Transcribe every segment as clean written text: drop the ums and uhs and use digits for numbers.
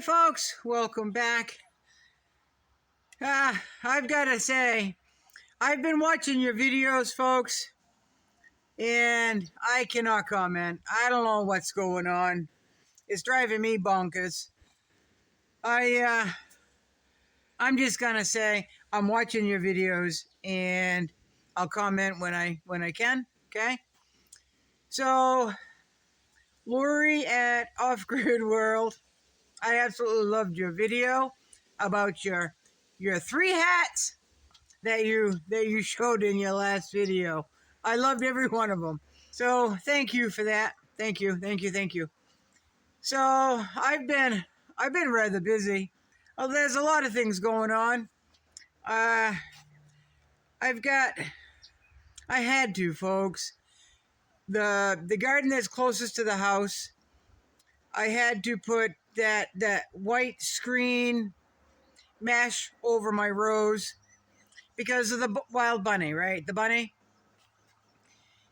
Hey folks, welcome back. I've got to say, I've been watching your videos, folks, and I cannot comment. I don't know what's going on. It's driving me bonkers. I'm just gonna say I'm watching your videos, and I'll comment when I can. Okay. So, Lori at Offgrid World, I absolutely loved your video about your three hats that you showed in your last video. I loved every one of them. So thank you for that. Thank you. So I've been rather busy. Oh, there's a lot of things going on. Uh, I had to, folks. The garden that's closest to the house, I had to put that white screen mesh over my rows because of the wild bunny, right? The bunny.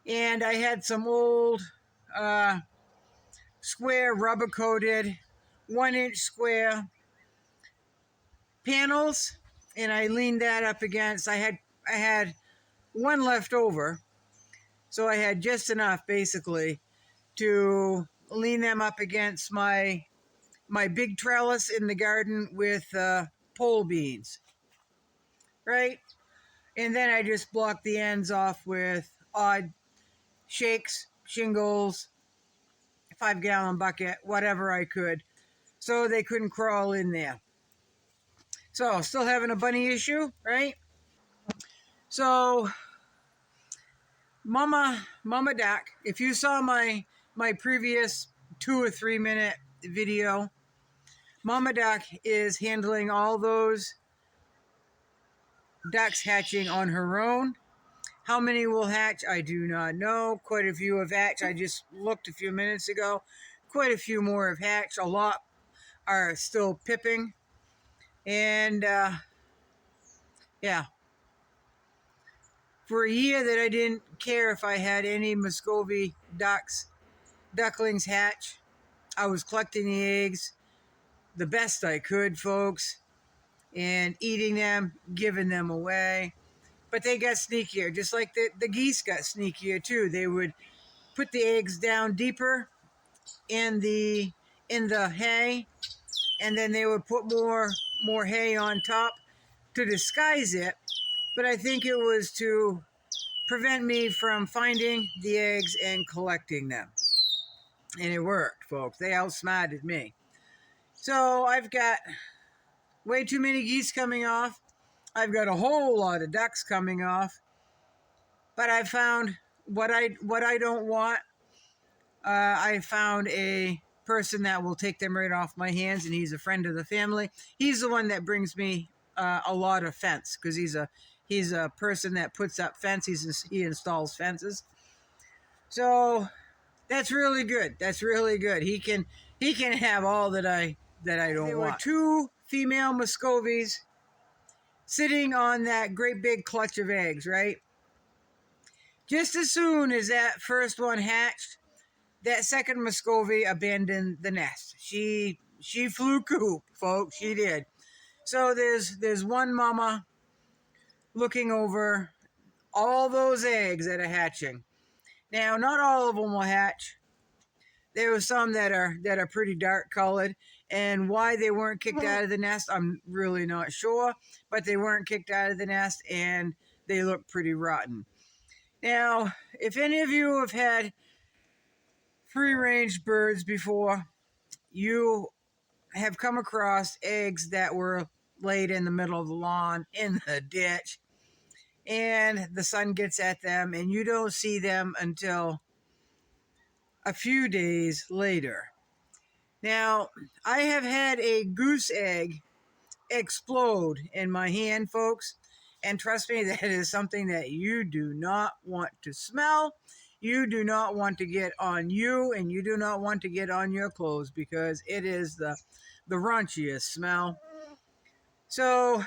And I had some old square rubber coated 1-inch square panels, and I leaned that up against. I had one left over, so I had just enough basically to lean them up against my big trellis in the garden with pole beans, right? And then I just blocked the ends off with odd shakes, shingles, 5-gallon bucket, whatever I could, so they couldn't crawl in there. So, still having a bunny issue, right? So, Mama Duck, if you saw my previous 2 or 3 minute video, Mama Duck is handling all those ducks hatching on her own. How many will hatch, I do not know. Quite a few have hatched. I just looked a few minutes ago. Quite a few more have hatched. A lot are still pipping. And, yeah. For a year that I didn't care if I had any Muscovy ducklings hatch, I was collecting the eggs the best I could, folks, and eating them, giving them away. But they got sneakier, just like the geese got sneakier too. They would put the eggs down deeper in the hay, and then they would put more hay on top to disguise it. But I think it was to prevent me from finding the eggs and collecting them. And it worked, folks. They outsmarted me. So I've got way too many geese coming off. I've got a whole lot of ducks coming off. But I found what I don't want. I found a person that will take them right off my hands, and he's a friend of the family. He's the one that brings me a lot of fence, because he's a person that puts up fence. He installs fences. So that's really good. That's really good. He can have all that I don't want. There were 2 female Muscovies sitting on that great big clutch of eggs, right? Just as soon as that first one hatched, that second Muscovy abandoned the nest. She flew coop, folks. She did. So there's one mama looking over all those eggs that are hatching. Now, not all of them will hatch. There were some that are pretty dark colored, and why they weren't kicked out of the nest, I'm really not sure. But they weren't kicked out of the nest, and they look pretty rotten. Now, if any of you have had free-range birds before, you have come across eggs that were laid in the middle of the lawn, in the ditch, and the sun gets at them, and you don't see them until a few days later. Now, I have had a goose egg explode in my hand, folks, and trust me, that is something that you do not want to smell. You do not want to get on you, and you do not want to get on your clothes, because it is the raunchiest smell. So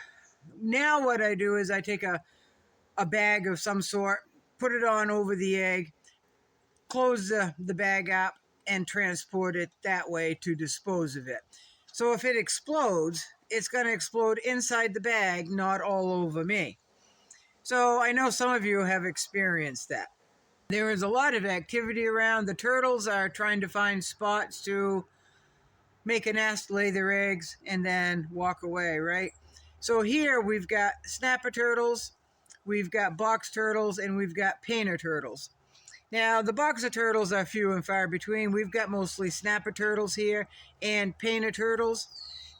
now what I do is I take a bag of some sort, put it on over the egg, close the bag up, and transport it that way to dispose of it. So if it explodes, it's going to explode inside the bag, not all over me. So I know some of you have experienced that. There is a lot of activity around. The turtles are trying to find spots to make a nest, lay their eggs, and then walk away, right? So here we've got snapper turtles, we've got box turtles, and we've got painter turtles. Now, the boxer turtles are few and far between. We've got mostly snapper turtles here and painter turtles.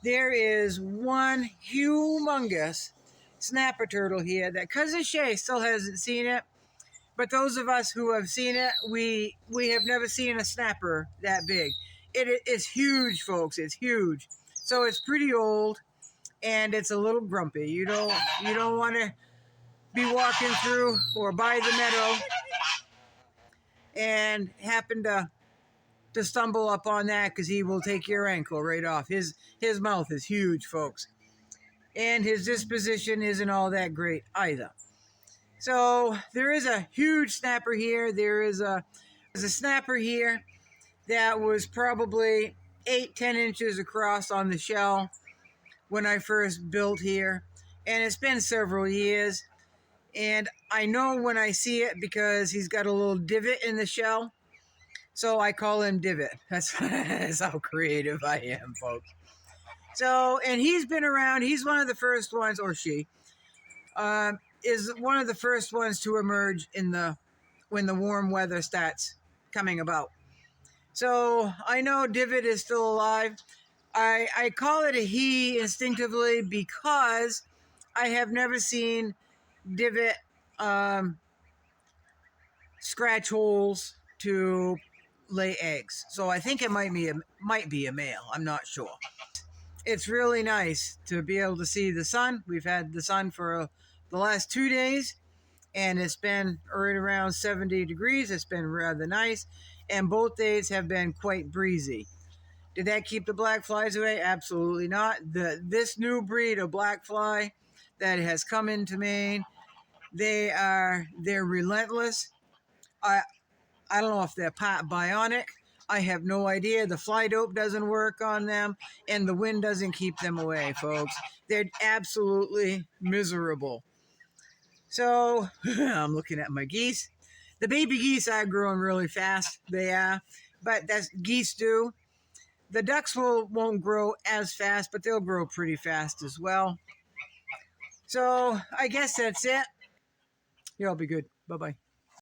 There is one humongous snapper turtle here that Cousin Shay still hasn't seen it. But those of us who have seen it, we have never seen a snapper that big. It is huge, folks. It's huge. So it's pretty old, and it's a little grumpy. You don't want to be walking through or by the meadow and happen to stumble up on that, because he will take your ankle right off. His mouth is huge, folks, and his disposition isn't all that great either. So there is a huge snapper here. There's a snapper here that was probably 8-10 inches across on the shell when I first built here, and it's been several years. And I know when I see it because he's got a little divot in the shell, so I call him Divot. That's how creative I am, folks. So, and he's been around. He's one of the first ones, or she is one of the first ones to emerge when the warm weather starts coming about. So I know Divot is still alive. I call it a he instinctively because I have never seen Divot scratch holes to lay eggs. So I think it might be a male. I'm not sure. It's really nice to be able to see the sun. We've had the sun for the last 2 days, and it's been right around 70 degrees. It's been rather nice, and both days have been quite breezy. Did that keep the black flies away? Absolutely not. This new breed of black fly that has come into Maine, they're relentless. I don't know if they're bionic. I have no idea. The fly dope doesn't work on them, and the wind doesn't keep them away, folks. They're absolutely miserable. So I'm looking at my geese. The baby geese are growing really fast. They are, but that's geese do. The ducks won't grow as fast, but they'll grow pretty fast as well. So I guess that's it. You'll be good. Bye-bye.